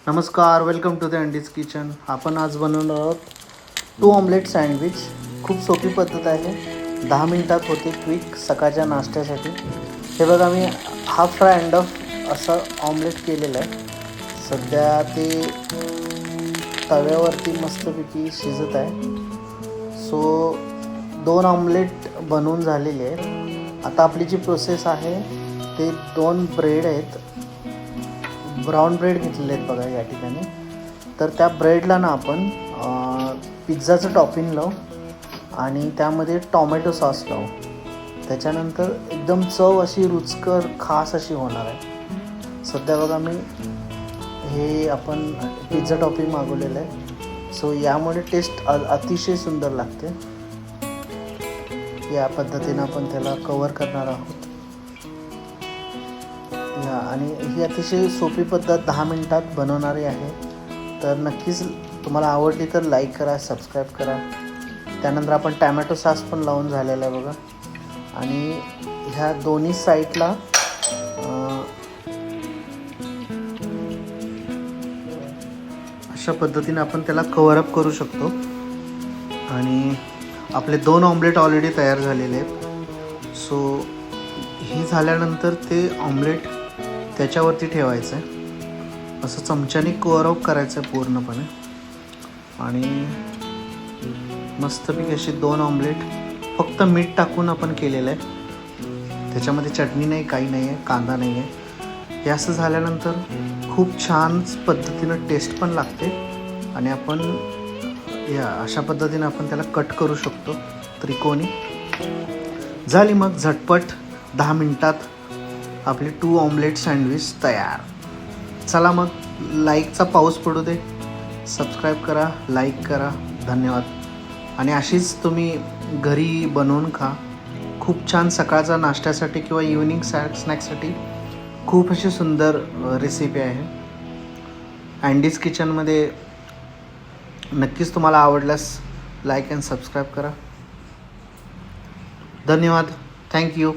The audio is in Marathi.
नमस्कार, welcome to the Andy's kitchen. आपण आज बनवणार आहोत 2 ऑमलेट सँडविच. खूप सोपी पद्धत आहे, 10 मिनटात होते, क्विक सकाळच्या नाश्त्यासाठी. हे बघा, मी हाफ फ्राय अँड ऑफ असं ऑमलेट केलेलं आहे. सध्या ते तव्यावरती मस्तपैकी शिजत आहे. सो 2 ऑमलेट बनवून झालेले आहेत. आता आपली जी प्रोसेस आहे ते 2 ब्रेड आहेत, ब्राऊन ब्रेड घेतलेले आहेत बघा या ठिकाणी. तर त्या ब्रेडला ना आपण पिझ्झाचं टॉपिंग लावू आणि त्यामध्ये टॉमॅटो सॉस लावू. त्याच्यानंतर एकदम चव अशी रुचकर खास अशी होणार आहे. सध्या बघा मी हे आपण पिझ्झा टॉपिंग मागवलेलं आहे. सो यामुळे टेस्ट अतिशय सुंदर लागते. या पद्धतीनं आपण त्याला कवर करणार आहोत. आणि ही अतिशय सोपी पद्धत 10 मिनटात बनवणारी आहे. तर नक्कीच तुम्हाला आवडली तर लाईक करा, सबस्क्राईब करा. त्यानंतर आपण टॅमॅटो सॉस पण लावून झालेला आहे बघा. आणि ह्या दोन्ही साईडला अशा पद्धतीने आपण त्याला कव्हरअप करू शकतो. आणि आपले 2 ऑमलेट ऑलरेडी तयार झालेले आहेत. सो ही झाल्यानंतर ते ऑमलेट त्याच्यावरती ठेवायचं आहे, असं चमच्याने कव्हरअप करायचं आहे पूर्णपणे. आणि मस्तपैकी अशी 2 ऑमलेट फक्त मीठ टाकून आपण केलेलं आहे. त्याच्यामध्ये चटणी नाही, काही नाही आहे, कांदा नाही आहे. हे असं झाल्यानंतर खूप छान पद्धतीनं टेस्ट पण लागते. आणि आपण या अशा पद्धतीनं आपण त्याला कट करू शकतो त्रिकोणी. झाली मग झटपट 10 मिनटात आपली 2 ऑमलेट सँडविच तयार. चला मग लाईकचा पाऊस पडू दे. सबस्क्राईब करा, लाईक करा. धन्यवाद. आणि अशीच तुम्ही घरी बनवून खा. खूप छान सकाळचा नाश्त्यासाठी किंवा इव्हिनिंग स्नॅक्ससाठी खूप अशी सुंदर रेसिपी आहे. अँडीज किचनमध्ये नक्कीच तुम्हाला आवडल्यास लाईक अँड सबस्क्राईब करा. धन्यवाद. थँक्यू.